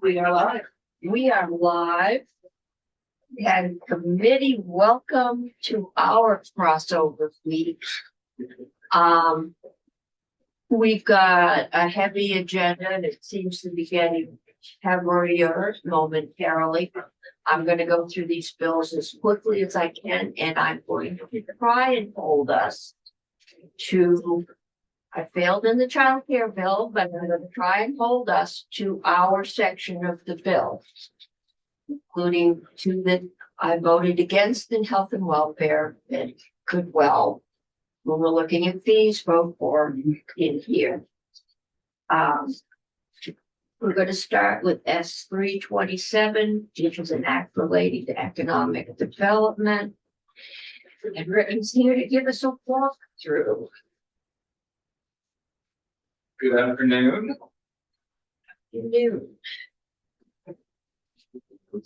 We are live. We are live. And committee, welcome to our crossover week. We've got a heavy agenda and it seems to be getting heavier momentarily. I'm going to go through these bills as quickly as I can, and I'm going to try and hold us to, I failed in the child care bill, but I'm going to try and hold us to our section of the bill, including two that I voted against in health and welfare and could well, when we're looking at fees, vote for in here. We're going to start with S327, which is an act relating to economic development. And Rick's here to give us a walkthrough. Good afternoon. New. Rick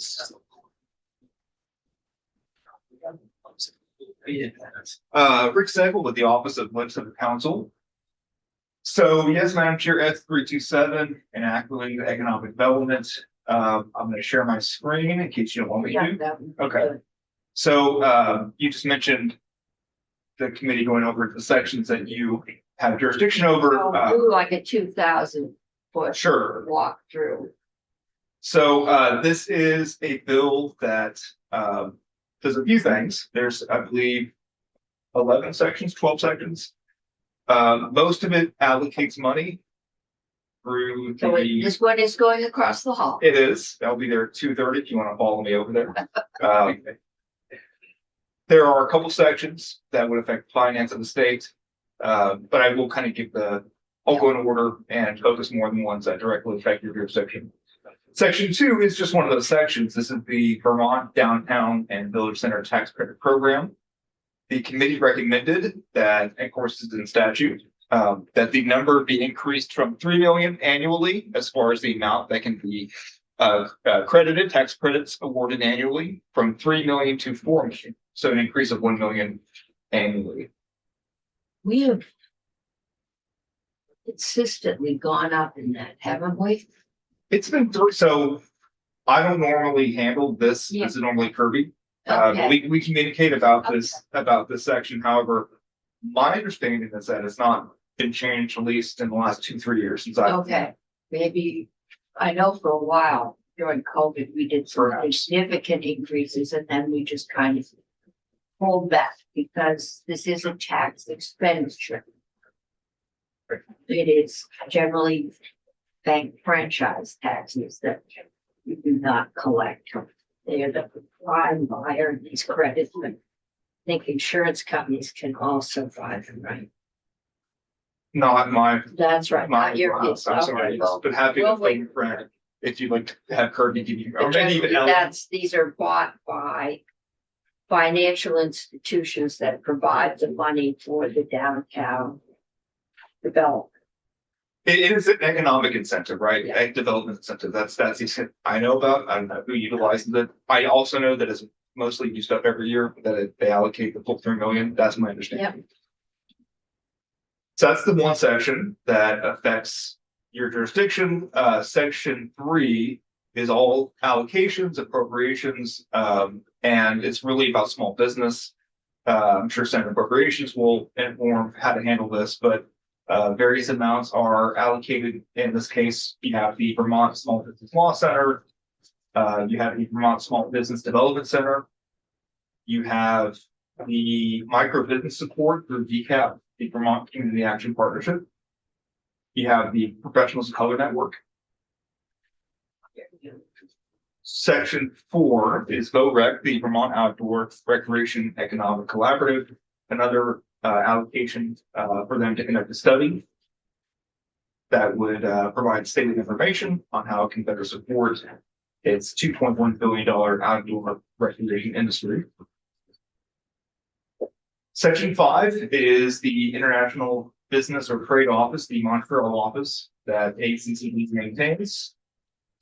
Segel with the Office of Legislative Counsel. So yes, Madam Chair, S327, an act relating to economic development. I'm going to share my screen in case you don't want me to. Okay. So you just mentioned the committee going over the sections that you have jurisdiction over. Do like a 2,000 foot Sure. walk through. So this is a bill that does a few things. There's, I believe, 11 sections, 12 sections. Most of it allocates money through So this one is going across the hall. It is. I'll be there at 2:30 if you want to follow me over there. There are a couple sections that would affect finance of the state, but I will kind of give I'll go in order and focus more on the ones that directly affect your jurisdiction. Section 2 is just one of those sections. This is the Vermont Downtown and Village Center Tax Credit Program. The committee recommended that, of course, it's in statute, that the number be increased from 3 million annually as far as the amount that can be credited, tax credits awarded annually, from 3 million to 4 million. So an increase of 1 million annually. We have consistently gone up in that, haven't we? It's been through, so I don't normally handle this. Yeah. This is normally Kirby. Okay. We communicate about this section. However, my understanding is that it's not been changed at least in the last 2-3 years since I. Okay, maybe, I know for a while during COVID, we did some significant increases and then we just kind of pulled back because this is a tax expenditure. It is generally bank franchise taxes that you do not collect. They are the prime buyer of these credits. I think insurance companies can also buy them, right? Not my. That's right. Not your I'm case. sorry, but happy to phone your friend if you'd like to have Kirby give you, or maybe even Ellen. These are bought by financial institutions that provide the money for the downtown development. It is an economic incentive, right? Yeah. Development incentive. That's the I know about. I don't know who utilizes it. I also know that it's mostly used up every year, that they allocate the full 3 million. That's my understanding. Yep. So that's the one section that affects your jurisdiction. Section 3 is all allocations, appropriations, and it's really about small business. I'm sure Senate Appropriations will inform how to handle this, but various amounts are allocated. In this case, you have the Vermont Small Business Law Center. You have the Vermont Small Business Development Center. You have the micro business support through VCAP, the Vermont Community Action Partnership. You have the Professionals of Color Network. Section 4 is VOREC, the Vermont Outdoor Recreation Economic Collaborative, another allocation for them to conduct a study that would provide statement information on how it can better support its $2.1 billion outdoor recreation industry. Section 5 is the International Business or Trade Office, the Montreal office that ACCD maintains.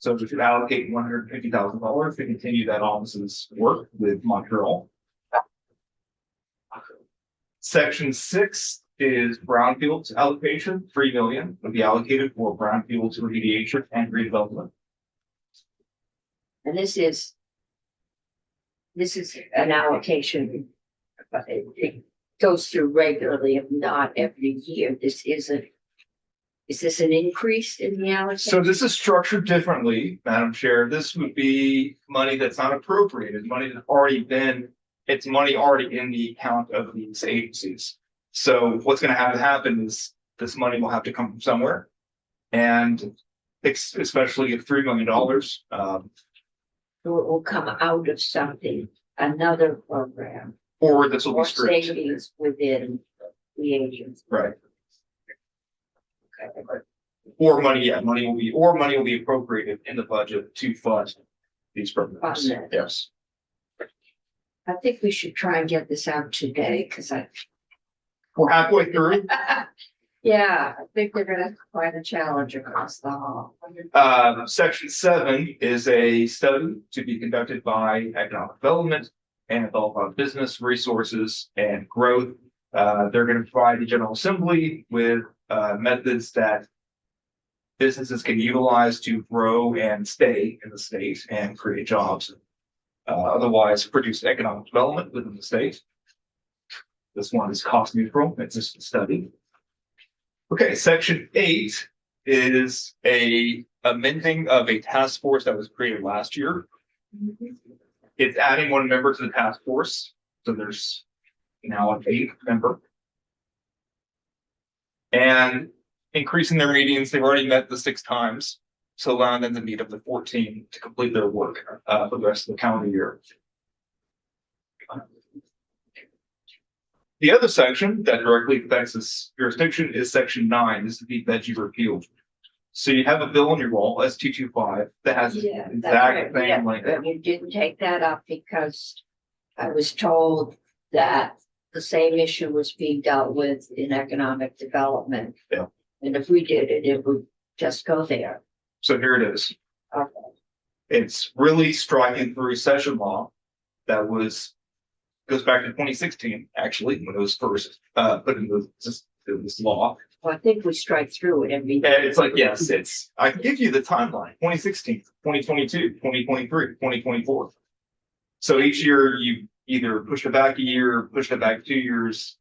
So we should allocate $150,000 to continue that office's work with Montreal. Section 6 is brownfields allocation, 3 million would be allocated for brownfields remediation and redevelopment. And this is an allocation, but it goes through regularly, if not every year. Is this an increase in the allocation? So this is structured differently, Madam Chair. This would be money that's not appropriated, money that's already been, it's money already in the account of these agencies. So what's going to have to happen is this money will have to come from somewhere. And especially at $3 million, So it will come out of something, another program, or this will or be strict. savings within the agency. Right. Okay. Or money will be appropriated in the budget to fund these programs. Fund it. Yes. I think we should try and get this out today, because We're halfway through. yeah, I think we're gonna find a challenge across the hall. Section 7 is a study to be conducted by economic development and develop on business resources and growth. They're going to provide the General Assembly with methods that businesses can utilize to grow and stay in the state and create jobs. Otherwise, produce economic development within the state. This one is cost neutral. It's just a study. Okay, section 8 is a amending of a task force that was created last year. It's adding one member to the task force. So there's now an 8th member. And increasing their meetings, they've already met the 6 times. So allowing them to meet up to 14 to complete their work for the rest of the calendar year. The other section that directly affects this jurisdiction is section 9. This is the veggie repeal. So you have a bill on your wall, S225, that has the Yeah, that's exact right. Yeah, same language. but you didn't take that up because I was told that the same issue was being dealt with in economic development. Yeah. And if we did it, it would just go there. So here it is. Okay. It's really striking through session law that goes back to 2016, actually, when it was first put into this law. Well, I think we strike through it every. And it's like, yes, I can give you the timeline, 2016, 2022, 2023, 2024. So each year you either push it back a year, push it back 2 years.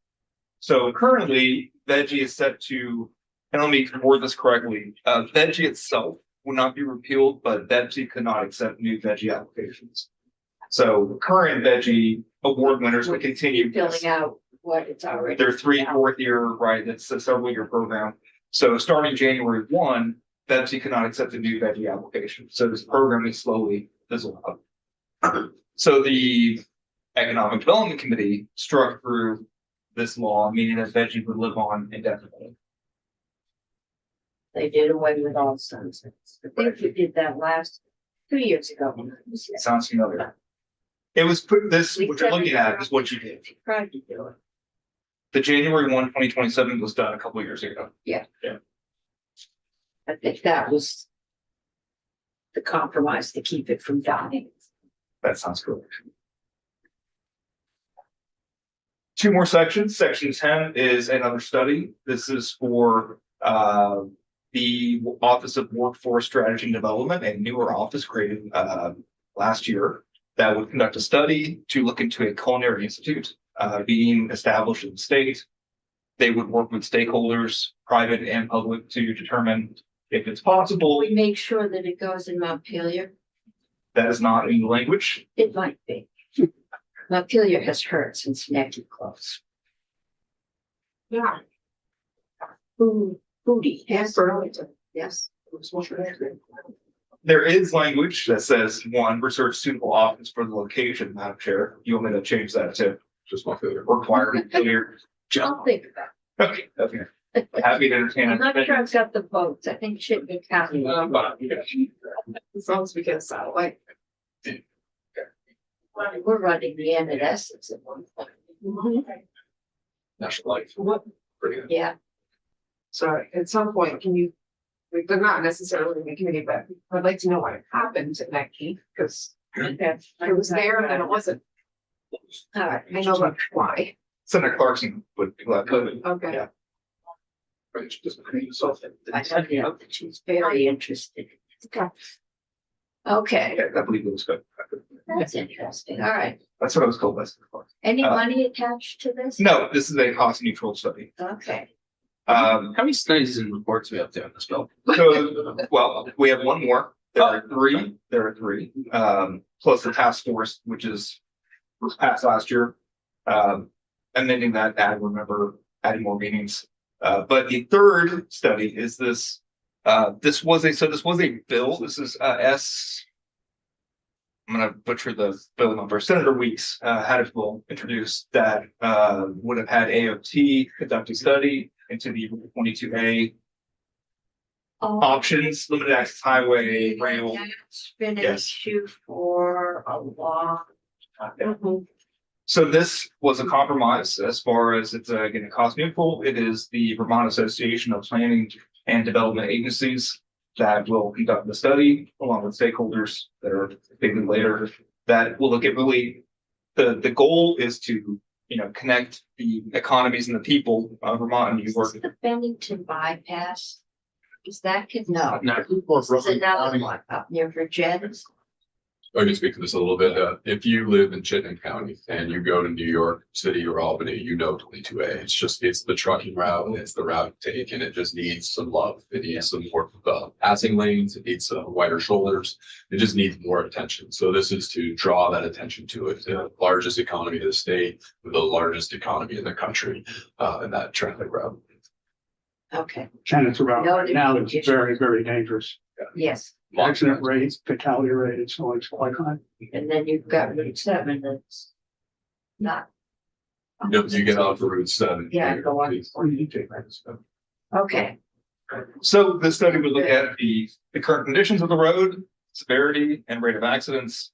So currently, veggie is set to, and let me word this correctly, veggie itself will not be repealed, but veggie could not accept new veggie applications. So current veggie award winners will continue. Filling out what it's already. Their 3, 4th year, right? It's a several year program. So starting January 1, Pepsi cannot accept a new veggie application. So this program is slowly fizzled out. So the Economic Development Committee struck through this law, meaning that veggie would live on indefinitely. They did away with all sunsets. I think we did that 2 years ago. It sounds familiar. It was put this, We what you're said looking we at is what you did. Tried to do it. The January 1, 2027 was done a couple of years ago. I think that was the compromise to keep it from dying. That sounds correct. 2 more sections. Section 10 is another study. This is for the Office of Workforce Strategy and Development, a newer office created last year that would conduct a study to look into a culinary institute being established in the state. They would work with stakeholders, private and public, to determine if it's possible. We make sure that it goes in Montpelier. That is not in the language. It might be. Montpelier has hurt since Necky closed. Yeah. Foodie. Yes, Burlington. Yes. There is language that says, 1, research suitable office for the location, Madam Chair. You want me to change that to just Montpelier, required clear. I'll think about Okay, okay. Happy to it. entertain. I'm not sure I've got the votes. I think it should be counted. As long as we get us out of the way. We're running the NSS at one point. National life. Pretty good. Yeah. So at some point, can you, like, they're not necessarily in the committee, but I'd like to know what happened at Necky, because it was there and then it wasn't. All right. I know about why. Senator Clarkson would be glad to. Okay. Yeah. I don't know that she's very interested. Okay, Yeah, I believe it was good. that's interesting. All right. That's what I was told by Senator Clarkson. Any Uh, money attached to this? No, this is a cost neutral study. Okay. Um, How many studies and reports we have to on this bill? so, well, we have one more. There are three, plus the task force, which was passed last year. Amending that, adding more meetings. But the third study is this, this was a bill. This is, I'm gonna butcher the bill number. Senator Weeks, had a bill introduced that, would have had AOT conduct a study into the 22A options, limited access highway, rail. It's been an Yes. issue for a long time. So this was a compromise as far as it's again cost neutral. It is the Vermont Association of Planning and Development Agencies that will conduct the study along with stakeholders that are thinking later. That will look at really the goal is to connect the economies and the people of Vermont and New York. Is the Bennington bypass? Is that? No. No. Is another one up near Virginia's? I can speak to this a little bit. If you live in Chittenden County and you go to New York City or Albany, 22A. It's the trucking route and it's the route to take, and it just needs some love. It needs some more passing lanes. It needs some wider shoulders. It just needs more attention. So this is to draw that attention to it. The largest economy of the state, the largest economy in the country, and that traffic route. Okay, And it's around No, right now, it's- it's very, very dangerous. yes. Accident rates, fatality rate, so it's quite high. And then you've got Route 7 that's not. You get off Route 7. Yeah, go on. Okay, So this study would look at the current conditions of the road, severity and rate of accidents.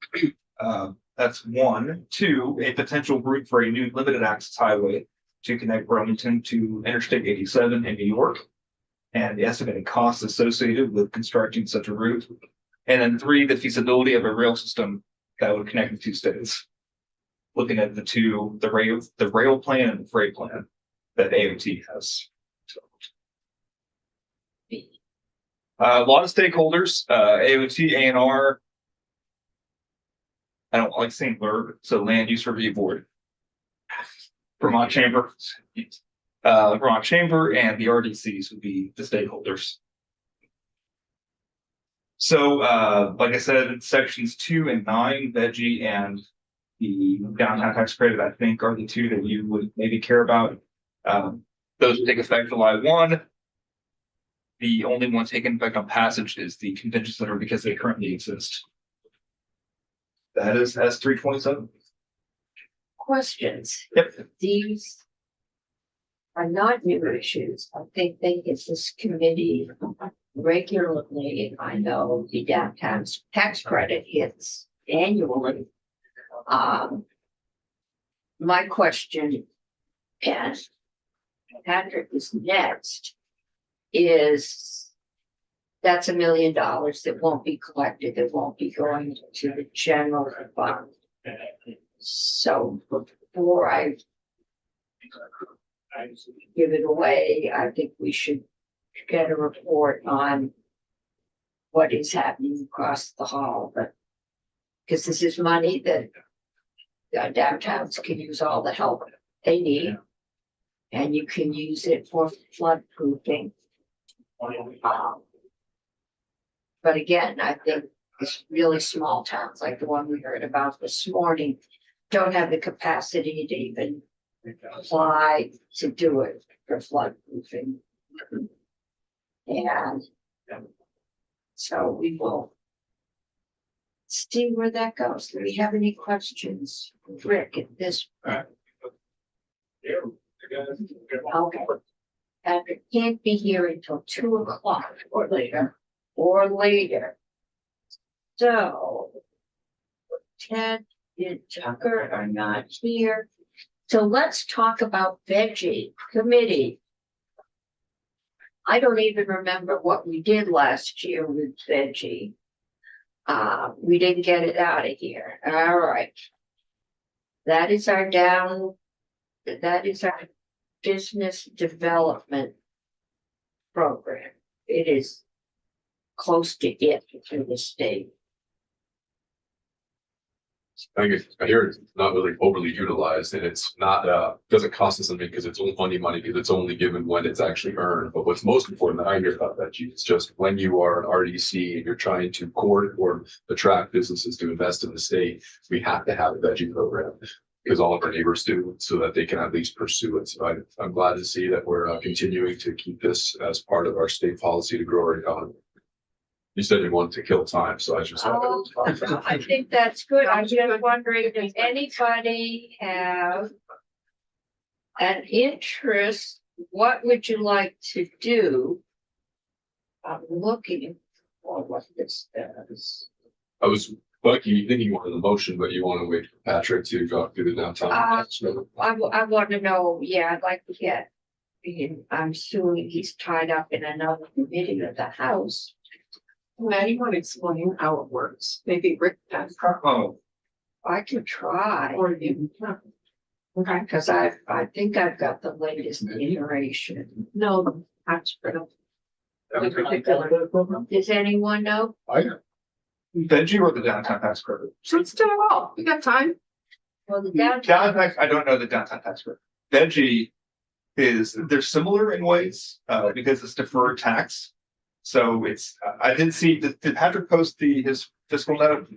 That's one. Two, a potential route for a new limited access highway to connect Burlington to Interstate 87 in New York, and the estimated costs associated with constructing such a route. And then three, the feasibility of a rail system that would connect the two states. Looking at the rail plan and the freight plan that AOT has. A lot of stakeholders, AOT, ANR. I don't like saying verb, so Land Use Review Board. Vermont Chamber. Vermont Chamber and the RDCs would be the stakeholders. So, like I said, sections 2 and 9, veggie and the downtown tax credit, I think are the two that you would maybe care about. Those would take effect July 1. The only one taking effect on passage is the convention center because they currently exist. That is S327. questions. Yep. These are not new issues. I think they hit this committee regularly. I know the downtown tax credit hits annually. My question, and Patrick is next, is that's $1 million that won't be collected, that won't be going to the general fund. So before I give it away, I think we should get a report on what is happening across the hall, but because this is money that downtowns can use all the help they need, and you can use it for flood proofing. But again, I think it's really small towns like the one we heard about this morning don't have the capacity to even apply to do it for flood proofing. And so we will see where that goes. Do we have any questions, Rick, at this? Okay. Patrick can't be here until 2 o'clock or later. So Ted and Tucker are not here. So let's talk about veggie committee. I don't even remember what we did last year with veggie. We didn't get it out of here. All right. That is our down that is our business development program. It is close to it through the state. I hear it's not really overly utilized and it's not, doesn't cost us something because it's only money because it's only given when it's actually earned. But what's most important that I hear about that, Chief, is just when you are an RDC and you're trying to court or attract businesses to invest in the state, we have to have a veggie program because all of our neighbors do, so that they can at least pursue it. So I'm glad to see that we're continuing to keep this as part of our state policy to grow our economy. You said you wanted to kill time, so I just. Oh, I think that's good. I'm just wondering, does anybody have an interest? What would you like to do? I'm looking for what this is. I was lucky thinking you wanted a motion, but you want to wait for Patrick to go through the downtown. I want to know, yeah, I'd like to get, I'm assuming he's tied up in another committee of the House. Now you want to explain how it works, maybe Rick can, Oh, I could try, or you. Okay, because I think I've got the latest iteration. no, that's critical. In particular. Does anyone know? Veggie or the downtown tax credit? So let's do it all, we got time. Well, the Downtown downtown, tax, I don't know the downtown tax credit. Veggie they're similar in ways, because it's deferred tax. So it's, I did see, did Patrick post his fiscal note?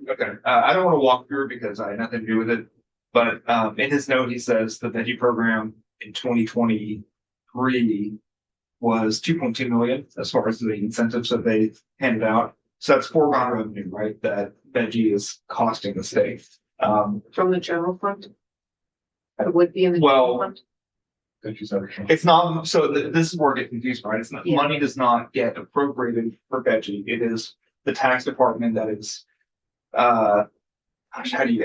Okay, I don't want to walk through it because I had nothing to do with it. But in his note, he says the veggie program in 2023 was 2.2 million as far as the incentives that they handed out. So that's foregone revenue, right? That veggie is costing the state. From the general fund? It would be in the. Well, general fund? It's not, so this is where I get confused, right? It's not, Yeah. money does not get appropriated for veggie. It is the tax department that is, gosh, how do you,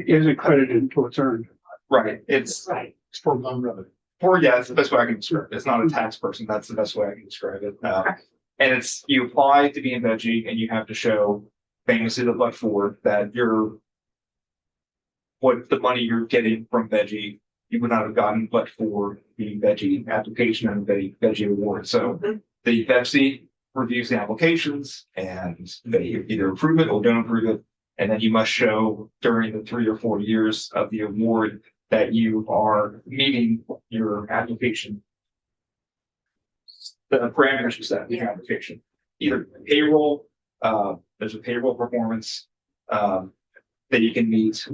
Is it credited until it's earned? right, it's right, For revenue. yeah, it's the best way I can describe it. It's not a tax person. That's the best way I can describe it. And it's, you apply to be in veggie and you have to show famously the but for that what the money you're getting from veggie you would not have gotten but for the veggie application and the veggie award. So the Pepsi reviews the applications and they either approve it or don't approve it. And then you must show during the 3 or 4 years of the award that you are meeting your application. The parameters you set in your application, either payroll, there's a payroll performance, that you can meet.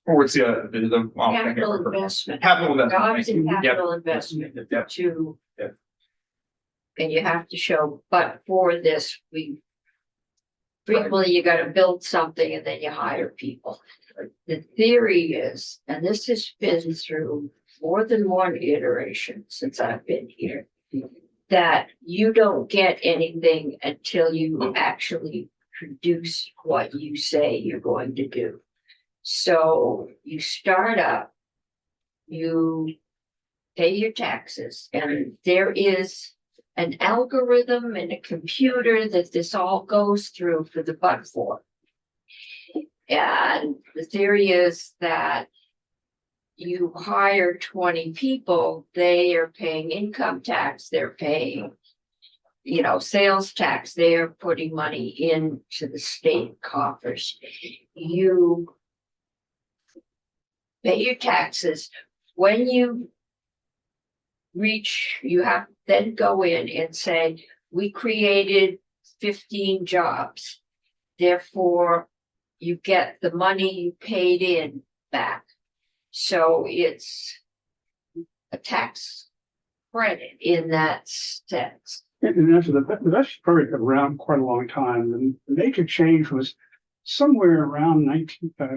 Or it's the. capital investment. Capital Jobs investment. and Yep. capital investment Yep. to. Yep. And you have to show, but for this, frequently you gotta build something and then you hire people. The theory is, and this has been through more than one iteration since I've been here, that you don't get anything until you actually produce what you say you're going to do. So you start up, you pay your taxes, and there is an algorithm and a computer that this all goes through for the but for. And the theory is that you hire 20 people, they are paying income tax, they're paying, sales tax, they are putting money into the state coffers. You pay your taxes. When you reach, you have to then go in and say, we created 15 jobs. Therefore, you get the money you paid in back. So it's a tax credit in that sense. And that's the vegetable program been around quite a long time. And the major change was somewhere around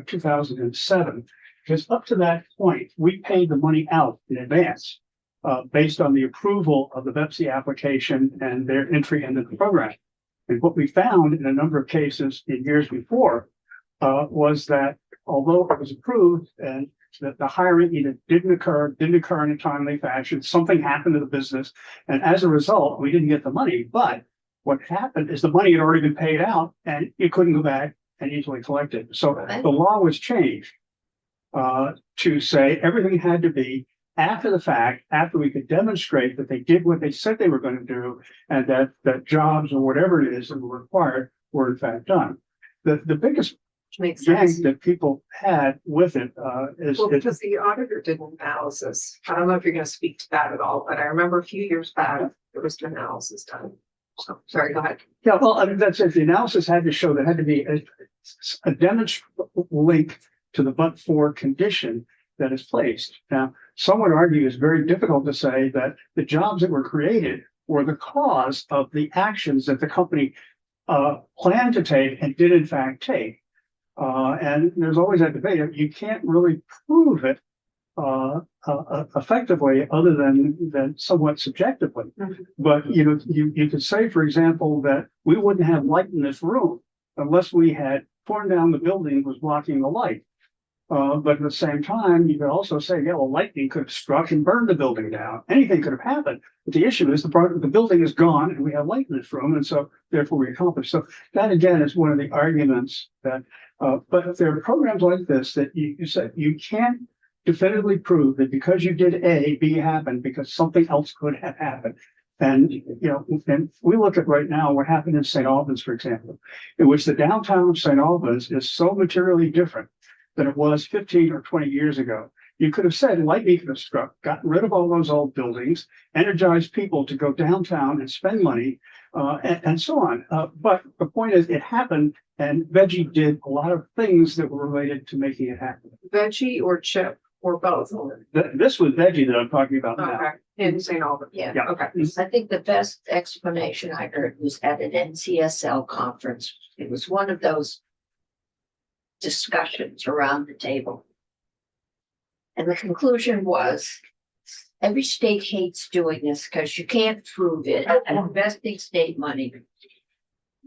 2007. Because up to that point, we paid the money out in advance, based on the approval of the Pepsi application and their entry into the program. And what we found in a number of cases in years before, was that although it was approved and that the hiring either didn't occur in a timely fashion, something happened to the business. And as a result, we didn't get the money. But what happened is the money had already been paid out and it couldn't go back and easily collect it. So the law was changed. to say everything had to be after the fact, after we could demonstrate that they did what they said they were going to do, and that jobs or whatever it is that were required were in fact done. The biggest Which makes yank sense. that people had with it is Well, because the auditor did an analysis. I don't know if you're gonna speak to that at all, but I remember a few years back, there was an analysis done. So, sorry, go ahead. yeah, well, I mean, that's it. The analysis had to show there had to be a demonstrable link to the but-for condition that is placed. Now, some would argue it's very difficult to say that the jobs that were created were the cause of the actions that the company planned to take and did in fact take. And there's always that debate. You can't really prove it effectively other than somewhat subjectively. Mhm. But you could say, for example, that we wouldn't have light in this room unless we had torn down the building that was blocking the light. But at the same time, you could also say, yeah, well, lightning could have struck and burned the building down. Anything could have happened. But the issue is the building is gone and we have light in this room. And so therefore we accomplish. So that again is one of the arguments that, but if there are programs like this that you said you can't definitively prove that because you did A, B happened because something else could have happened. And, and we look at right now what happened in St. Albans, for example, in which the downtown of St. Albans is so materially different than it was 15 or 20 years ago. You could have said lightning could have struck, gotten rid of all those old buildings, energized people to go downtown and spend money, and so on. But the point is, it happened, and Veggie did a lot of things that were related to making it happen. Veggie or chip or both? This was Veggie that I'm talking about now. Okay, in St. Albans. Yeah. Yeah. Okay. I think the best explanation I heard was at an NCSL conference. It was one of those discussions around the table. And the conclusion was, every state hates doing this because you can't prove it, investing state money.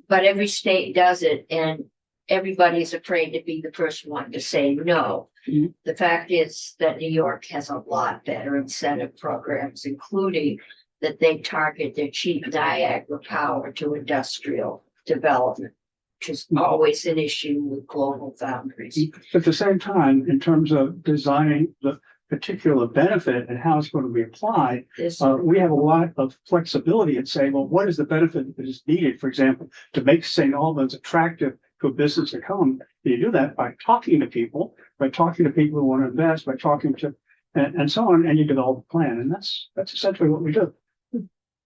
But every state does it, and everybody's afraid to be the first one to say no. Mhm. The fact is that New York has a lot better incentive programs, including that they target their cheap Niagara power to industrial development, which is always an issue with global boundaries. At the same time, in terms of designing the particular benefit and how it's going to be applied, This, we have a lot of flexibility in saying, well, what is the benefit that is needed, for example, to make St. Albans attractive to a business to come? You do that by talking to people who want to invest, by talking to, and so on, and you develop a plan. And that's essentially what we do.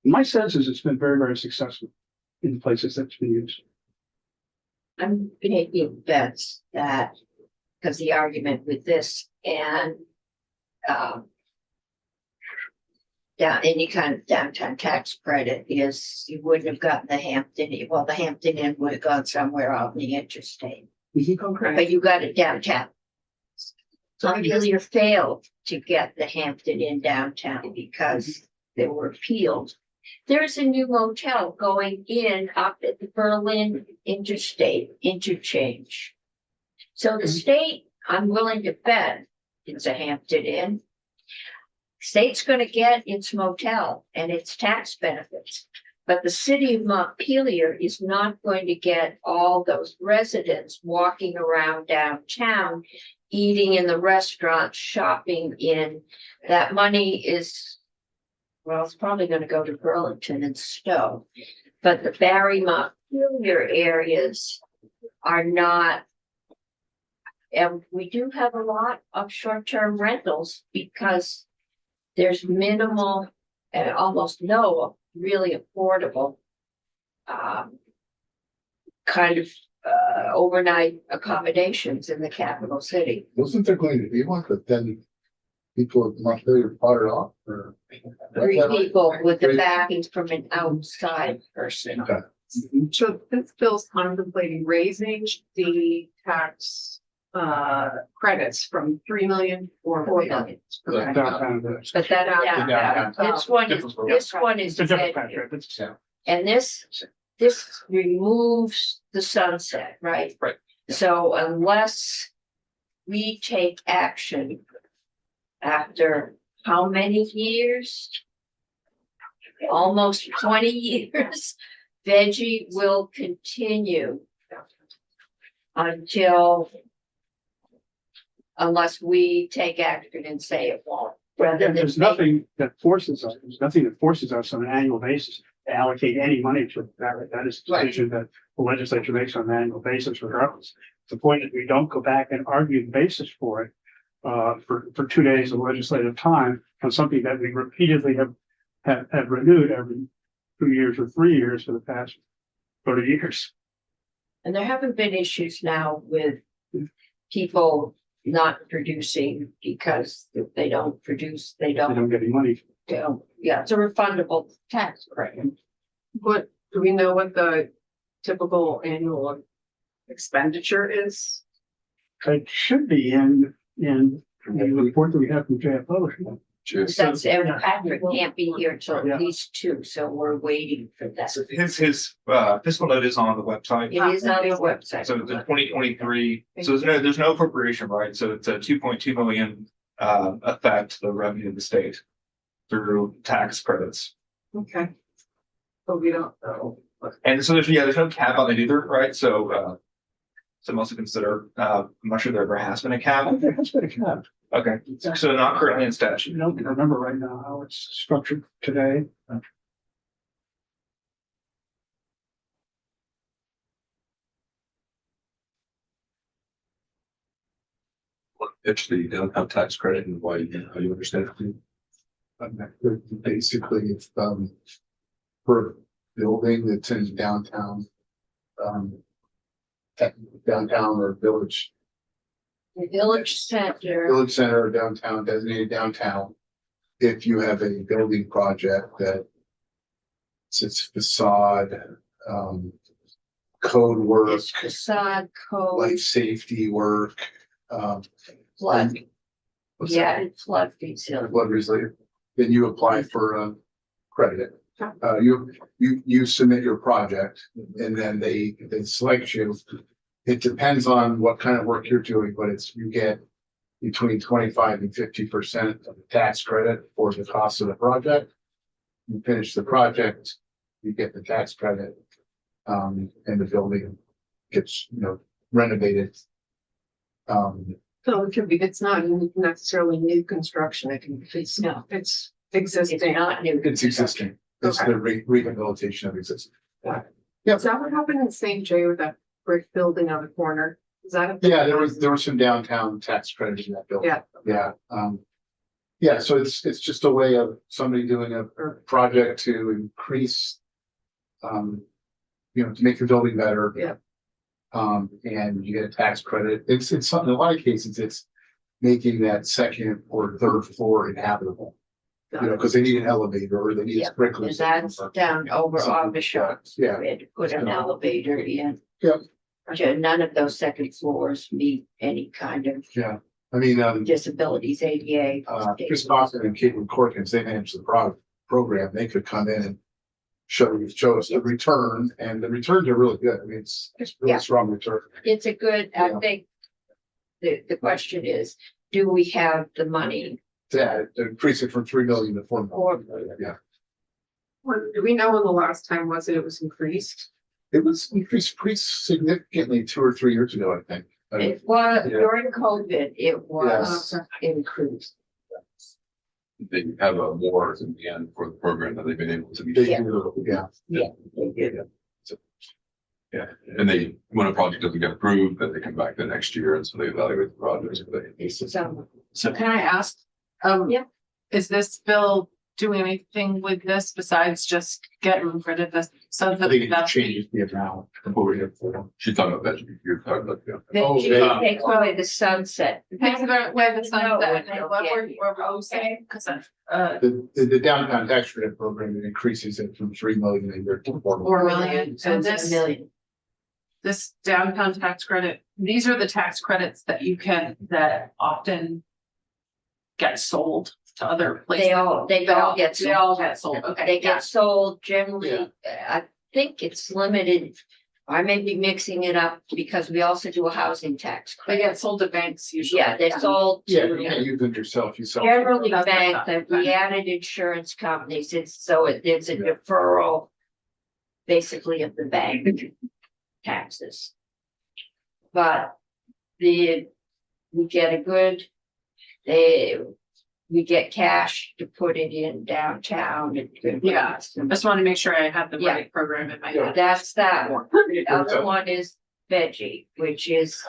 My sense is it's been very, very successful in the places that's been used. I'm making bets that, because the argument with this and any kind of downtown tax credit is you wouldn't have gotten the Hampton Inn. Well, the Hampton Inn would have gone somewhere on the interstate, Okay. but you got it downtown. So Montpelier failed to get the Hampton Inn downtown because they were appealed. There's a new motel going in up at the Berlin Interstate interchange. So the state, I'm willing to bet it's a Hampton Inn. State's gonna get its motel and its tax benefits. But the city of Montpelier is not going to get all those residents walking around downtown, eating in the restaurants, shopping in. That money is, well, it's probably gonna go to Burlington and Stowe. But the Barry Montpelier areas are not. And we do have a lot of short-term rentals because there's minimal and almost no really affordable kind of overnight accommodations in the capital city. Wasn't there going to be one, but then people not really bought it off or? Three people with the backing from an outside person. Okay. So this bill's contemplating raising the tax credits from 3 million or 4 million. Okay. Downtown, But that, this one is, this one is. it's a different factor. It's- And this removes the sunset, right? Right. So unless we take action after how many years? Almost 20 years, Veggie will continue until unless we take action and say it won't. Rather than There's make- nothing that forces us, there's nothing that forces us on an annual basis to allocate any money to that. That is a Right. decision that the legislature makes on an annual basis regardless. The point is we don't go back and argue the basis for it for 2 days of legislative time on something that we repeatedly have renewed every 2 years or 3 years for the past 30 years. And there haven't been issues now with people not producing because if they don't produce, they They don't, don't get any money. yeah, it's a refundable tax credit. What, do we know what the typical annual expenditure is? It should be in the report that we have from JF Publishing. Just, That's, and Patrick can't be here till Yeah. at least 2, so we're waiting for that. So his fiscal note is on the website. It is on the website. So the 2023, so there's no appropriation, right? So it's a 2.2 million effect the revenue of the state through tax credits. Okay. But we don't know. And so there's no cap on it either, right? So some also consider, I'm not sure there ever has been a cap. There has been a cap. Okay, so not currently in I statute. don't remember right now how it's structured today. pitch the downtown tax credit and why, how you understand it. Basically, it's, for a building that's in downtown, um, downtown or village The village center, center or downtown, designated downtown. If you have a building project that it's facade, code work, is facade code, life safety work, flood, what's yeah, that? and flood resilience. Blood resilience, then you apply for a credit. You submit your project and then they select you. It depends on what kind of work you're doing, but you get between 25 and 50% of the tax credit for the cost of the project. You finish the project, you get the tax credit, and the building gets, renovated. So it could be, it's not necessarily new construction, it can be, No. it's It's existing. not new. It's existing. It's the rehabilitation of existing. Is that what happened in St. J with that brick building on the corner? Is that? Yeah, there was some downtown tax credit in that building. Yeah. Yeah, so it's just a way of somebody doing a project to increase. To make the building better. Yeah. And you get a tax credit. It's something, in a lot of cases, it's making that second or third floor inhabitable. Because they need an elevator or they need Yeah, sprinklers. And that's down over on the shop. Yeah. We had to put an elevator in. Yep. None of those second floors meet any kind of I mean, disabilities, ADA. Chris Boston and Caitlin Corkins, they manage the program. They could come in and show us the return, and the returns are really good. I mean, it's really Yeah. strong return. It's a good, I Yeah. think, the question is, do we have the money? To increase it from 3 million to 4 million. Yeah, Do we know when the last time was it was increased? it was increased pretty significantly 2 or 3 years ago, I think. It was, Yeah. during COVID, it was increased. They have a more in the end for the program that they've been able to They be. do, yeah. They did. Yeah, and they, when a project doesn't get approved, then they come back the next year and so they evaluate the projects. So, Can I ask, Yeah. is this bill doing anything with this besides just getting rid of this? So I that think it that's, changes the amount of what we're here for. She's talking about that, you're talking about, yeah. then Oh, she yeah. takes away the sunset. takes about where the sunset, No, and what okay. we're saying, because The downtown tax credit program, it increases it from 3 million a year to 4 million. 4 million, So and it's a this, million. this downtown tax credit, these are the tax credits that you can, that often get sold to other places. They all get. They all get sold, okay. They yeah. get sold generally, I think it's limited. I may be mixing it up because we also do a housing tax They credit. get sold to banks usually. Yeah, they're sold Yeah, you to can't use it yourself, you sell. generally That's banks, what I and thought. we added insurance companies, it's a Yeah. deferral. Basically of the bank taxes. But the we get we get cash to put it in downtown. and good Yeah. rates. I just want to make sure I have the Yeah. right program in my head. That's that one. The other one is veggie, which is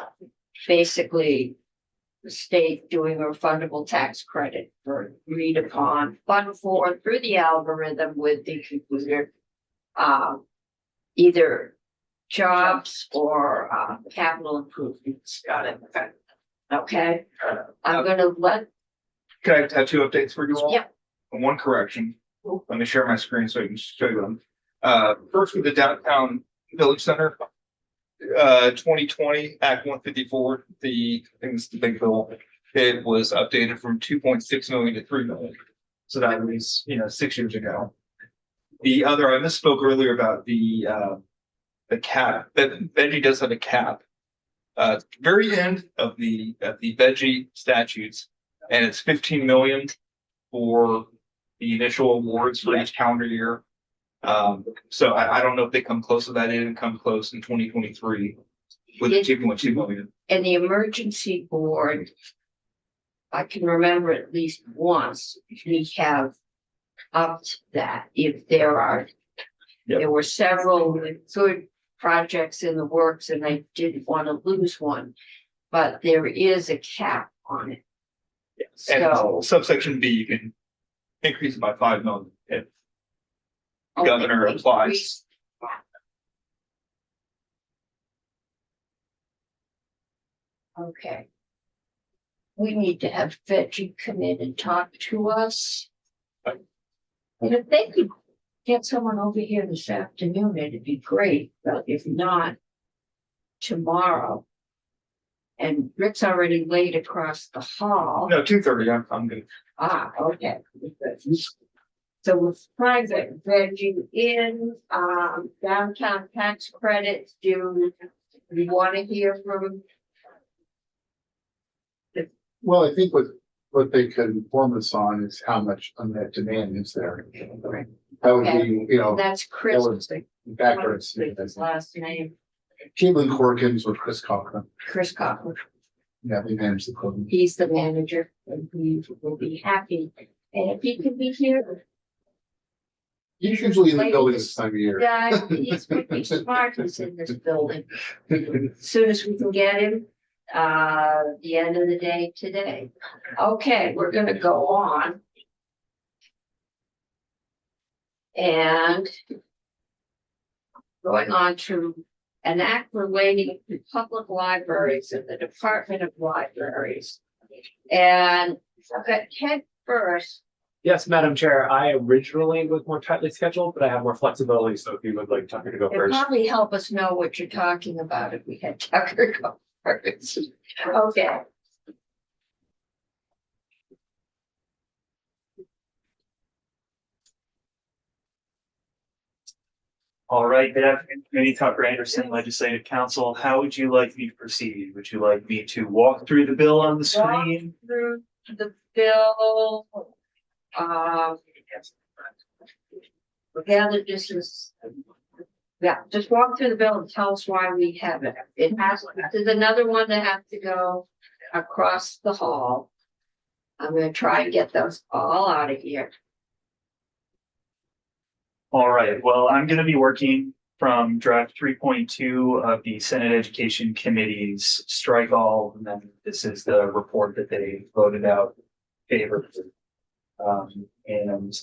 basically the state doing a refundable tax credit for agreed upon fund for through the algorithm with the computer. Either jobs or capital improvements. Got it. Okay. Okay, I'm gonna let, Can I have 2 updates for you all? Yep. And 1 correction. Let me share my screen so I can show you them. First with the downtown village center. 2020 Act 154, I think it's the big bill. It was updated from 2.6 million to 3 million. So that was, 6 years ago. The other, I misspoke earlier about the cap, that veggie does have a cap. Very end of the veggie statutes, and it's 15 million for the initial awards for each calendar year. So I don't know if they come close to that. They didn't come close in 2023 with 2.2 million. and the emergency board. I can remember at least once, we have upped that if there were several good projects in the works and I didn't want to lose one. But there is a cap on it. And So. subsection B, you can increase it by 5 million if governor Okay, applies. Okay. We need to have veggie come in and talk to us. And if they could get someone over here this afternoon, it'd be great, but if not, tomorrow. And Rick's already laid across the hall. No, 2:30, I'm good. Okay. So with private veggie in, downtown tax credits, do we want to hear from? Well, I think what they can inform us on is how much unmet demand is there. That would be, That's Chris. backwards. His last name, Caitlin Corkins or Chris Cochran. Chris Cochran. Yeah, they manage the program. He's the manager and he will be happy. And if he could be here, He's usually in the building this time of year. yeah, he's pretty smart. He's in this building. As Soon as we can get him, the end of the day today. Okay, we're gonna go on. And going on to an act relating to public libraries and the Department of Libraries. And I've got Ted first. Yes, Madam Chair, I originally was more tightly scheduled, but I have more flexibility, so if you would like Tucker to go It'd first. probably help us know what you're talking about if we had Tucker go first. Okay. All right, good afternoon, Committee. Tucker Anderson, Legislative Council. How would you like me to proceed? Would you like me to walk through the bill on the screen? Through the bill. Gather this is. Yeah, just walk through the bill and tell us why we have it. It has, there's another one that has to go across the hall. I'm gonna try and get those all out of here. All right, well, I'm gonna be working from draft 3.2 of the Senate Education Committee's strike all, and then this is the report that they voted out favorably. And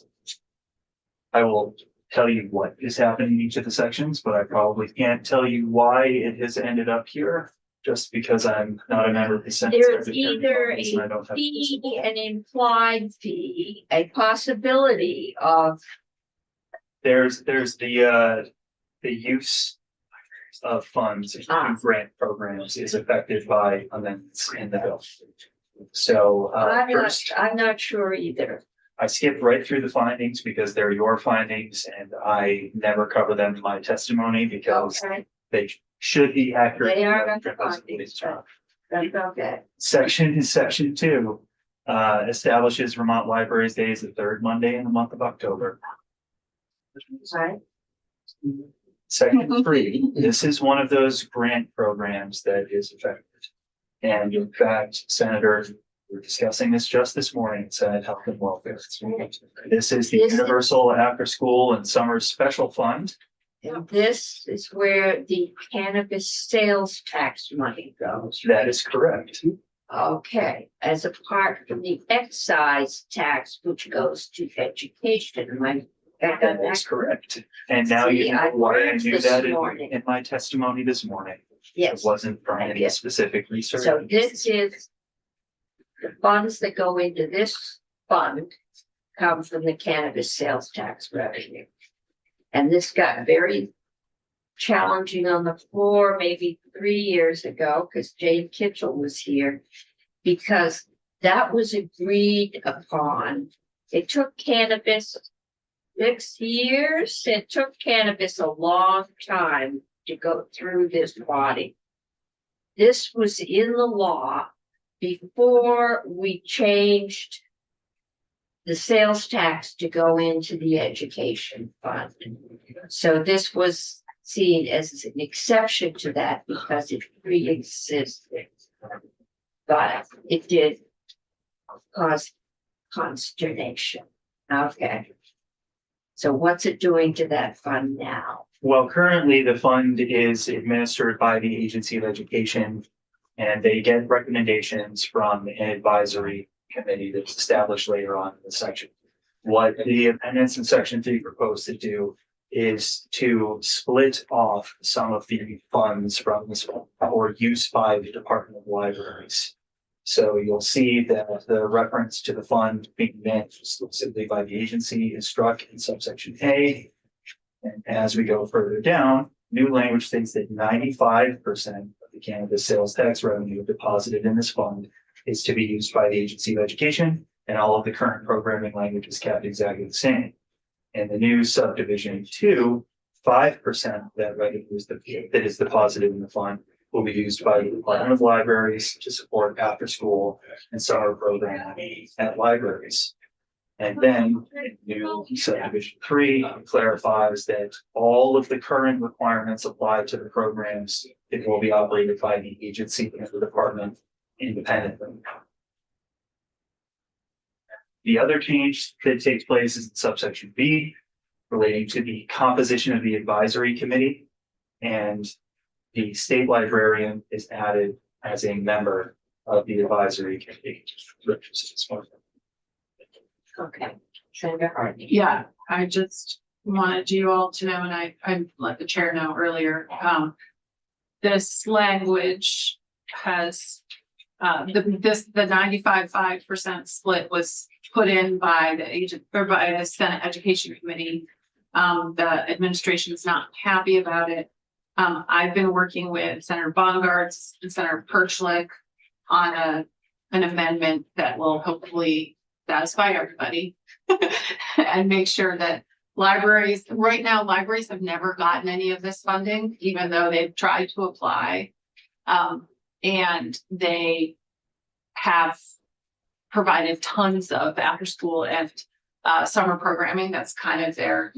I will tell you what is happening in each of the sections, but I probably can't tell you why it has ended up here, just because I'm not a member of the Senate. There's either and I don't a have- fee, an implied fee, a possibility of, There's the use of funds in grant programs is affected by amendments in the bill. So first, I'm not sure either. I skipped right through the findings because they're your findings and I never cover them in my testimony because Okay, they should be accurate. they are not the findings, but that's okay. Section 2 establishes Vermont Libraries Day as the third Monday in the month of October. Right, Section 3, this is one of those grant programs that is affected. And in fact, Senator, we were discussing this just this morning, in Senate Health and Welfare. This is the This is- Universal After School and Summer Special Fund. And this is where the cannabis sales tax money goes. That is correct. Okay, as apart from the excise tax, which goes to education, am I? That is correct. And now you See, know I why I learned knew this that morning. in my testimony this morning. It Yes, wasn't from any Yes. specific research. so this is the funds that go into this fund come from the cannabis sales tax revenue. And this got very challenging on the floor maybe 3 years ago, because Jane Kitchell was here. Because that was agreed upon. It took cannabis 6 years. It took cannabis a long time to go through this body. This was in the law before we changed the sales tax to go into the education fund. So this was seen as an exception to that because it pre-existed. But it did cause consternation. Okay. So what's it doing to that fund now? Well, currently the fund is administered by the Agency of Education. And they get recommendations from an advisory committee that's established later on in the section. What the amendments in section 3 propose to do is to split off some of the funds from this fund or use by the Department of Libraries. So you'll see that the reference to the fund being managed exclusively by the agency is struck in subsection A. And as we go further down, new language states that 95% of the cannabis sales tax revenue deposited in this fund is to be used by the Agency of Education, and all of the current programming language is kept exactly the same. And the new subdivision 2, 5% of that revenue that is deposited in the fund will be used by the Department of Libraries to support after school and summer programming at libraries. And then new subdivision 3 clarifies that all of the current requirements apply to the programs. It will be operated by the agency and the department independently. The other change that takes place is in subsection B, relating to the composition of the advisory committee. And the state librarian is added as a member of the advisory committee. Okay. Senator Hardy. Yeah, I just wanted you all to know, and I let the chair know earlier, this language has, the 95.5% split was put in by the agent, or by the Senate Education Committee. The administration is not happy about it. I've been working with Senator Bongartz and Senator Perchlik on an amendment that will hopefully satisfy everybody and make sure that libraries, right now, libraries have never gotten any of this funding, even though they've tried to apply. And they have provided tons of after school and summer programming. That's kind of their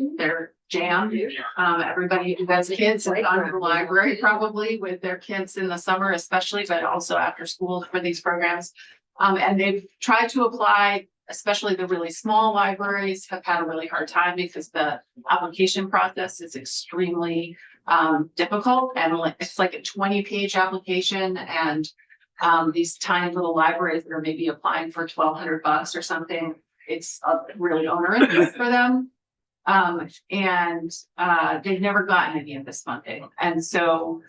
jam. Everybody who has kids has gone to the library probably with their kids in the summer, especially, but also after school for these programs. And they've tried to apply, especially the really small libraries have had a really hard time because the application process is extremely difficult. And it's like a 20-page application. And these tiny little libraries that are maybe applying for $1,200 or something, it's really onerous for them. And they've never gotten any of this funding. And so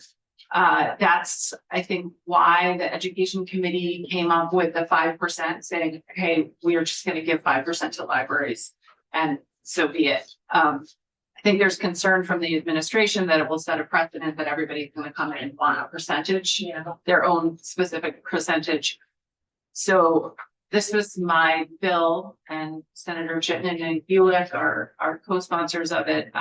that's, I think, why the education committee came up with the 5%, saying, hey, we are just going to give 5% to libraries, and so be it. I think there's concern from the administration that it will set a precedent that everybody's going to come in and want a percentage, their own specific percentage. So this was my bill, and Senator Chittenden and Buick are co-sponsors of it.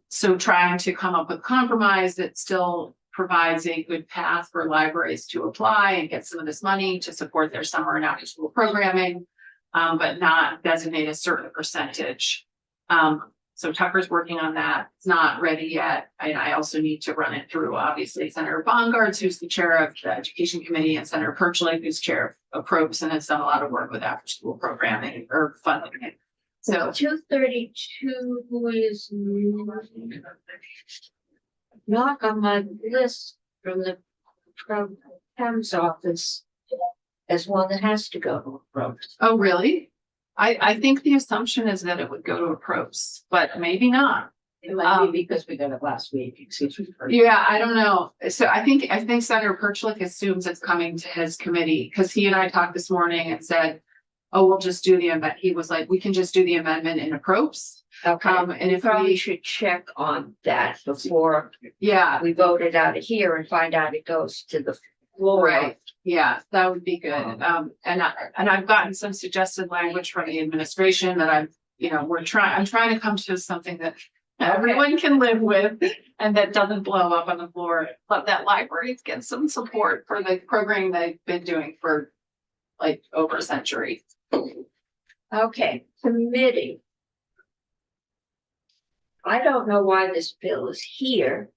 So trying to come up with compromise that still provides a good path for libraries to apply and get some of this money to support their summer and after school programming, but not designate a certain percentage. So Tucker's working on that. It's not ready yet. And I also need to run it through, obviously, Senator Bongartz, who's the chair of the Education Committee, and Senator Perchlik, who's chair of PROPS, and has done a lot of work with after school programming or funding it. So 232 is not on my list from the Tom's office as one that has to go to a PROPS. oh, really? I think the assumption is that it would go to a PROPS, but maybe not. It might be because we got it last week. Excuse me. Yeah, I don't know. So I think Senator Perchlik assumes it's coming to his committee, because he and I talked this morning and said, oh, we'll just do the amendment. He was like, we can just do the amendment in a PROPS. Okay, And if probably we, should check on that before yeah, we vote it out of here and find out it goes to the floor. right. Yeah, that would be good. And I've gotten some suggested language from the administration that I'm trying to come to something that everyone can live with and that doesn't blow up on the floor. But that libraries get some support for the program they've been doing for like over a century. Okay, committee. I don't know why this bill is here,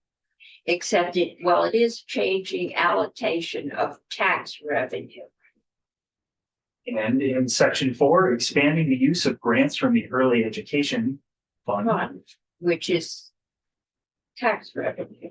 except it is changing allocation of tax revenue. And in section 4, expanding the use of grants from the early education fund. Which is tax revenue.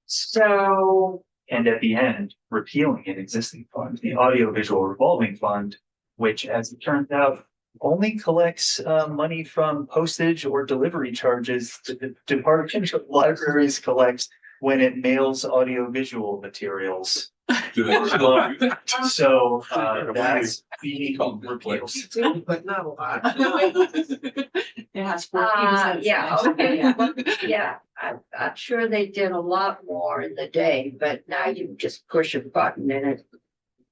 So, And at the end, repealing an existing fund, the audiovisual revolving fund, which, as it turns out, only collects money from postage or delivery charges that the Department of Libraries collects when it mails audiovisual materials. Do they really do that? So that's being repealed. But not a lot. It has 14 yeah, okay, yeah, I'm sure they did a lot more in the day, but now you just push a button and it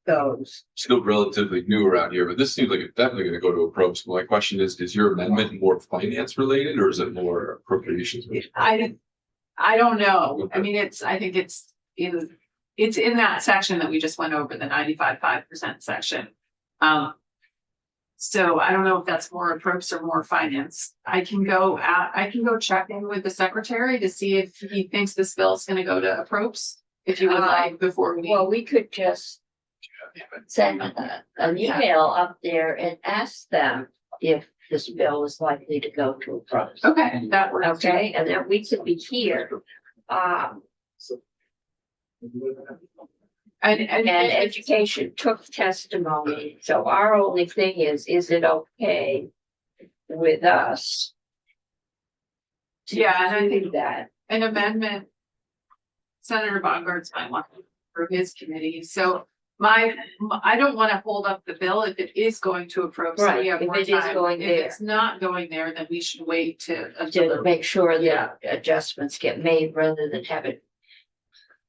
goes. Still relatively new around here, but this seems like it's definitely gonna go to a PROPS. My question is your amendment more finance related or is it more appropriations? I don't know. I mean, I think it's in that section that we just went over, the 95.5% section. So I don't know if that's more appropriate or more finance. I can go check in with the secretary to see if he thinks this bill is gonna go to appropriates. If you would like, before we. Well, we could just send an email up there and ask them if this bill is likely to go to a PROPS. Okay, that works. too. Okay, and then we could be here. And education took testimony, so our only thing is it okay with us? to Yeah, and I do think that, an amendment. Senator Bongartz might want for his committee, so I don't want to hold up the bill if it is going to approach. So we have Right, more if it is time. going If there. it's not going there, then we should wait until to the make sure Yeah. that adjustments get made rather than have it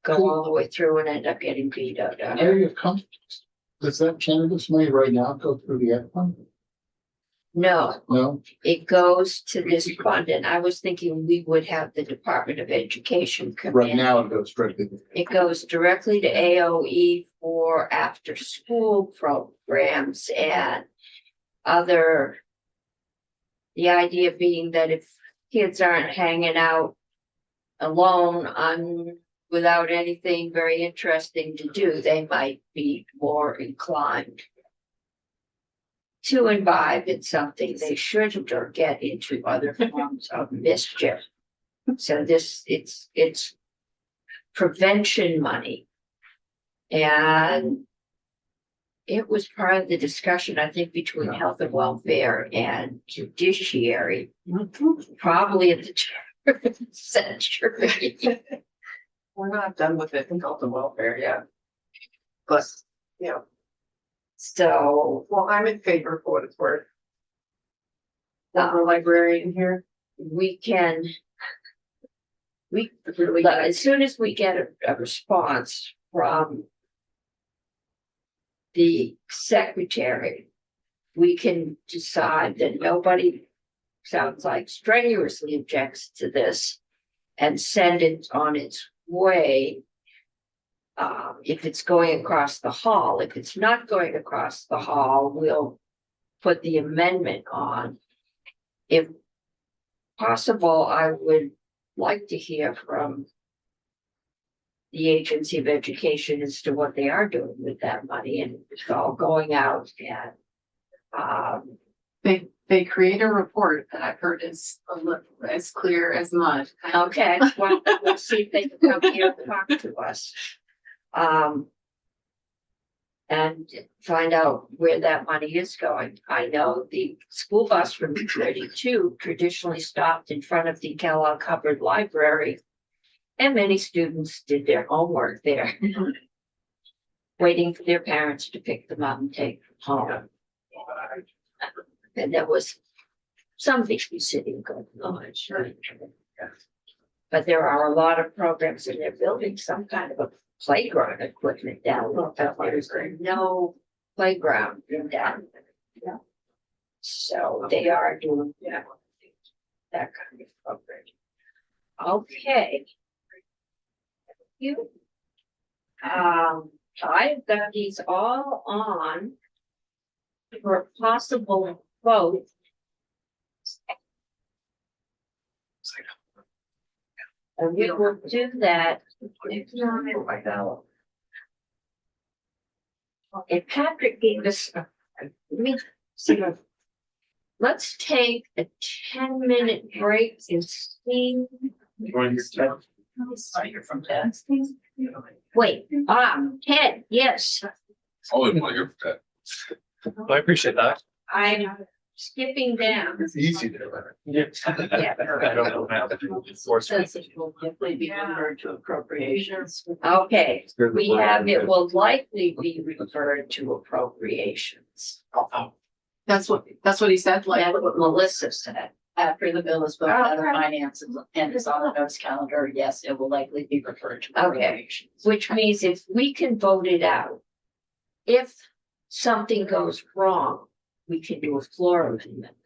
go all the way through and end up getting vetoed out. Area of comfort. Does that cannabis money right now go through the ed fund? No, No? it goes to this fund, and I was thinking we would have the Department of Education come Right in. now it goes directly. It goes directly to AOE for after-school programs and other. The idea being that if kids aren't hanging out alone without anything very interesting to do, they might be more inclined to imbibe in something they shouldn't or get into other forms of mischief. So it's prevention money. And it was part of the discussion, I think, between health and welfare and judiciary, probably at the turn of the century. We're not done with it in health and welfare yet. But, yeah, So, well, I'm in favor for what it's worth. The librarian here. we can. As soon as we get a response from the secretary, we can decide that nobody sounds like strenuously objects to this and send it on its way. If it's going across the hall, if it's not going across the hall, we'll put the amendment on. If possible, I would like to hear from the Agency of Education as to what they are doing with that money, and it's all going out and They create a report that I've heard is as clear as mud. okay, well, we'll see if they can come here and talk to us. And find out where that money is going. I know the school bus from 32 traditionally stopped in front of the Kellogg Hubbard Library. And many students did their homework there. Waiting for their parents to pick them up and take them home. And there was some babysitting going on, sure. But there are a lot of programs and they're building some kind of a playground equipment down there. There's no playground in down there. So they are doing that kind of program. Okay. You. I've got these all on for a possible vote. And we will do that. And Patrick gave us, let me see. Let's take a 10-minute break and see. From that. Wait, Ted, yes, Always want to hear from that. I appreciate that. I'm skipping down. It's easy to. Yeah. I don't know how to source. Says it will likely be referred to appropriations. Okay, we have, it will likely be referred to appropriations. That's what he said, like. That's what Melissa said. After the bill is voted out of Okay. finance and is on the notes calendar, yes, it will likely be referred to. Okay, which means if we can vote it out, if something goes wrong, we can do a floor amendment.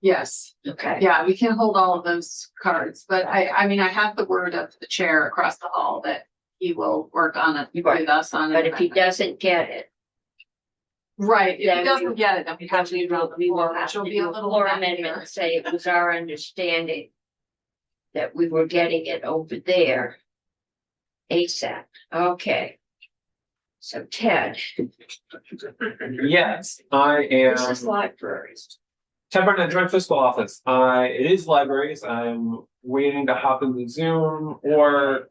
Yes, Okay. yeah, we can hold all of those cards, but I mean, I have the word of the chair across the hall that he will work on it with us on it. But if he doesn't get it, Right, if then he doesn't get it, then we have to do the we will floor, have which to will be do a a little. floor messier. amendment and say it was our understanding that we were getting it over there ASAP. Okay. So Ted, Yes, I am. this is libraries. Ted Burnett, Joint Fiscal Office. It is libraries. I'm waiting to hop in the Zoom or,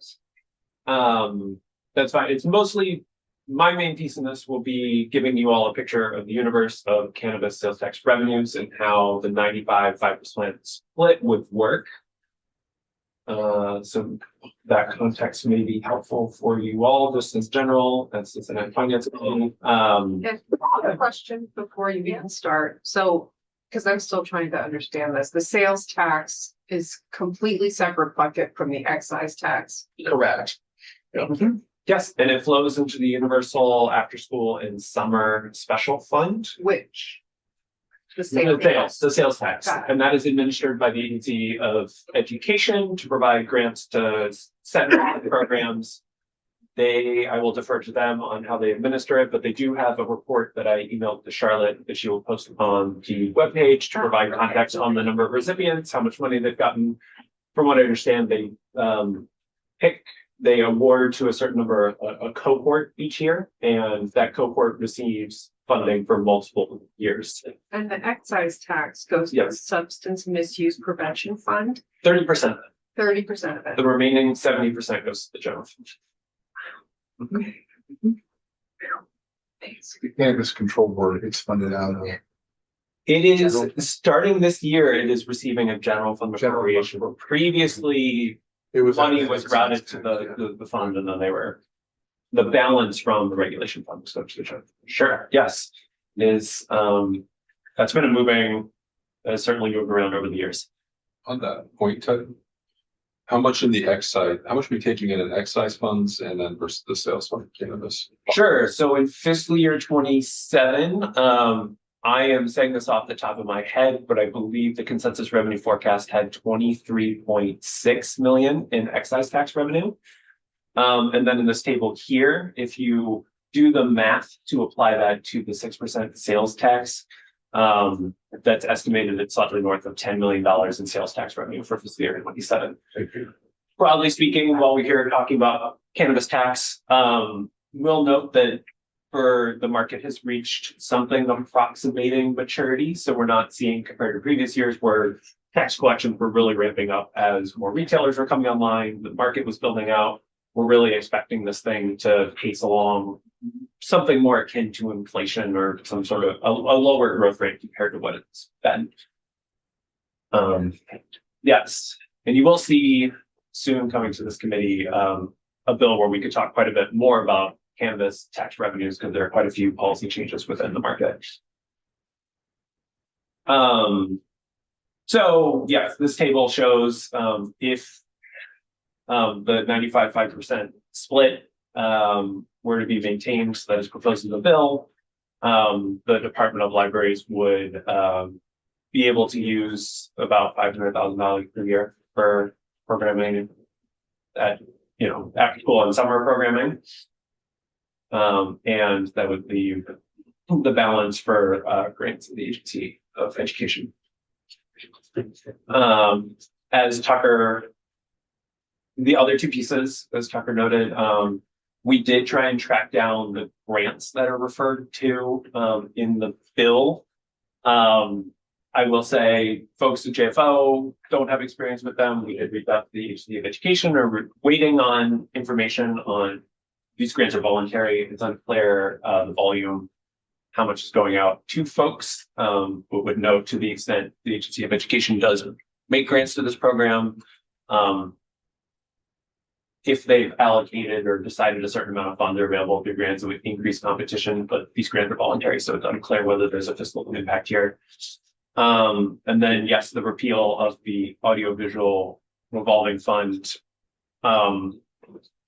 that's fine. It's mostly, my main piece in this will be giving you all a picture of the universe of cannabis sales tax revenues and how the 95-5% split would work. So that context may be helpful for you all, just as general, as an finance. A question before you even start. So, because I'm still trying to understand this, the sales tax is completely separate bucket from the excise tax. Correct. Yes, and it flows into the universal after school and summer special fund. Which? The The sales tax, Got it. and that is administered by the Agency of Education to provide grants to center programs. I will defer to them on how they administer it, but they do have a report that I emailed to Charlotte that she will post on the webpage to provide context on the number of recipients, how much money they've gotten. From what I understand, they award to a certain number, a cohort each year, and that cohort receives funding for multiple years. And the excise tax goes to the Yes. Substance Misuse Prevention Fund, 30%, 30% of it. the remaining 70% goes to the general fund. The Cannabis Control Board, it's funded out of. It is, starting this year, it is receiving a general fund General fund. appropriation. Previously, It was. money was routed to the fund, and then the balance from the regulation fund was going to the general. Sure, yes, that's been certainly moved around over the years. On that point, Ted, how much are we taking in excise funds and then versus the sales fund of cannabis? Sure, so in fiscal year 27, I am saying this off the top of my head, but I believe the consensus revenue forecast had 23.6 million in excise tax revenue. And then in this table here, if you do the math to apply that to the 6% sales tax, that's estimated at slightly north of $10 million in sales tax revenue for fiscal year 27. Broadly speaking, while we're here talking about cannabis tax, we'll note that the market has reached something approximating maturity. So we're not seeing, compared to previous years where tax collections were really ramping up as more retailers were coming online, the market was building out. We're really expecting this thing to pace along something more akin to inflation or some sort of a lower growth rate compared to what it's been. Yes, and you will see soon coming to this committee a bill where we could talk quite a bit more about cannabis tax revenues because there are quite a few policy changes within the market. So yes, this table shows if the 95.5% split were to be maintained, that is proposed in the bill, the Department of Libraries would be able to use about $500,000 per year for programming at, after school and summer programming. And that would leave the balance for grants to the Agency of Education. As Tucker, the other two pieces, as Tucker noted, we did try and track down the grants that are referred to in the bill. I will say folks at JFO don't have experience with them. We did reach out to the Agency of Education, or we're waiting on information on these grants are voluntary. It's unclear the volume, how much is going out to folks, but would note to the extent the Agency of Education does make grants to this program, if they've allocated or decided a certain amount of funds are available through grants, it would increase competition, but these grants are voluntary, so it's unclear whether there's a fiscal impact here. And then, yes, the repeal of the audiovisual revolving fund.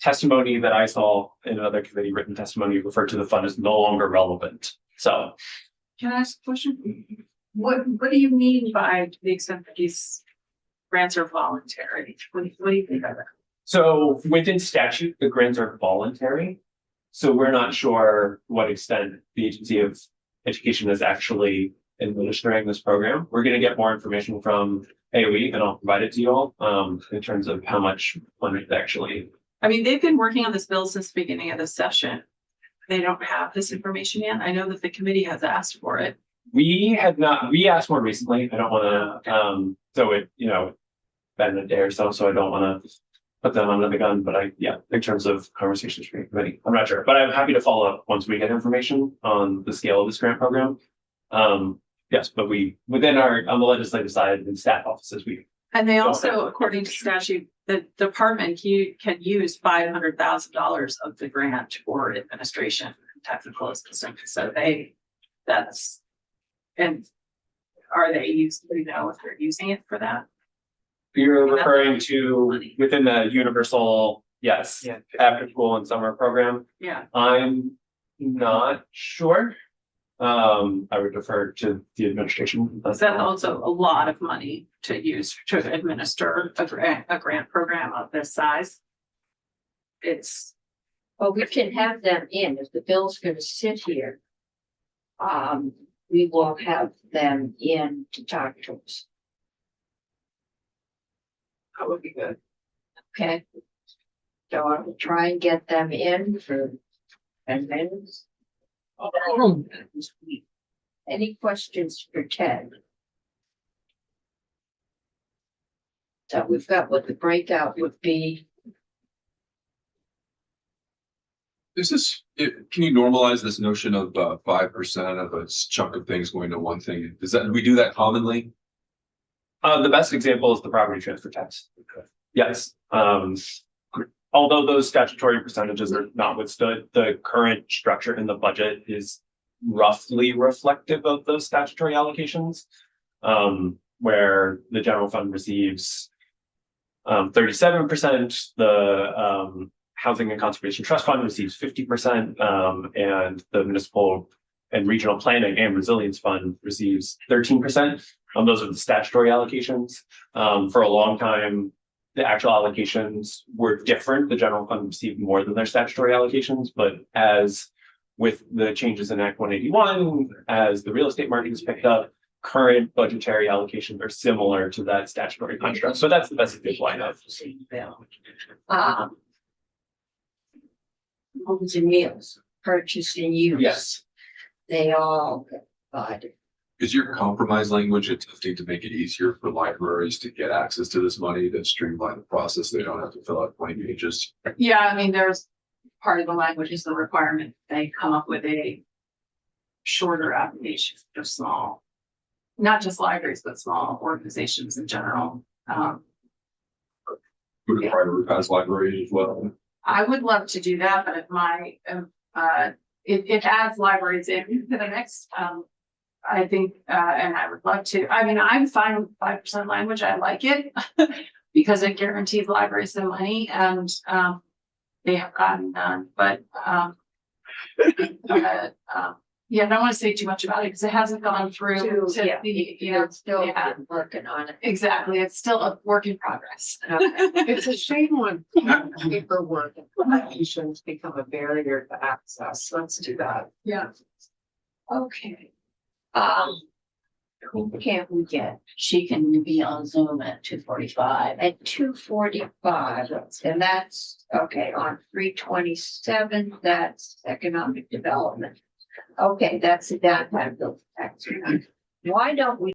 Testimony that I saw in another committee written testimony referred to the fund as no longer relevant. So, Can I ask a question? What do you mean by to the extent that these grants are voluntary? What do you think of that? so within statute, the grants are voluntary. So we're not sure what extent the Agency of Education is actually administering this program. We're going to get more information from AOE, and I'll provide it to you all in terms of how much money they actually. I mean, they've been working on this bill since the beginning of the session. They don't have this information yet. I know that the committee has asked for it. We asked more recently. I don't want to, so it, been a day or so, so I don't want to put them under the gun, but in terms of conversations for the committee, I'm not sure, but I'm happy to follow up once we get information on the scale of this grant program. Yes, but within on the legislative side and staff offices, And they also, according to statute, the department can use $500,000 of the grant for administration and technical assistance. So and are they used, if they're using it for that? You're referring to within the universal, yes, after school and summer program. Yeah. I'm not sure. I would defer to the administration. Is that also a lot of money to use to administer a grant program of this size? Well, we can have them in if the bill's going to sit here. We will have them in to talk to us. That would be good. Okay. So I will try and get them in for 10 minutes. Any questions for Ted? So we've got what the breakout would be. Can you normalize this notion of 5% of a chunk of things going to one thing? Do we do that commonly? The best example is the property transfer tax. Okay. Yes. Although those statutory percentages are not withstood, the current structure in the budget is roughly reflective of those statutory allocations, where the general fund receives 37%, the Housing and Conservation Trust Fund receives 50%, and the Municipal and Regional Planning and Resilience Fund receives 13%. Those are the statutory allocations. For a long time, the actual allocations were different. The general fund received more than their statutory allocations, but as with the changes in Act 181, as the real estate market has picked up, current budgetary allocations are similar to that statutory construct. So that's the best example I know. Homes and meals, purchase and use. Yes. They all get divided. Is your compromise language attempting to make it easier for libraries to get access to this money, to streamline the process? They don't have to fill out 20 pages. Yeah, I mean, there's part of the language is the requirement. They come up with a shorter application for small, not just libraries, but small organizations in general. Would it prioritize libraries as well? I would love to do that, but if my, it adds libraries in to the mix. I think, and I would love to, I mean, I'm fine with 5% language. I like it because it guarantees libraries the money and, they have gotten none, but, yeah, I don't want to say too much about it because it hasn't gone through to Yeah. the, you know, Still yeah. working on it. Exactly. It's still a work in progress. It's a shame when paperwork and applications become a barrier to access. Let's do that. Yeah. Okay. Who can't we get? She can be on Zoom at 2:45. At 2:45, and that's, okay, on 327, that's economic development. Okay, that's the downtown bill tax. Why don't we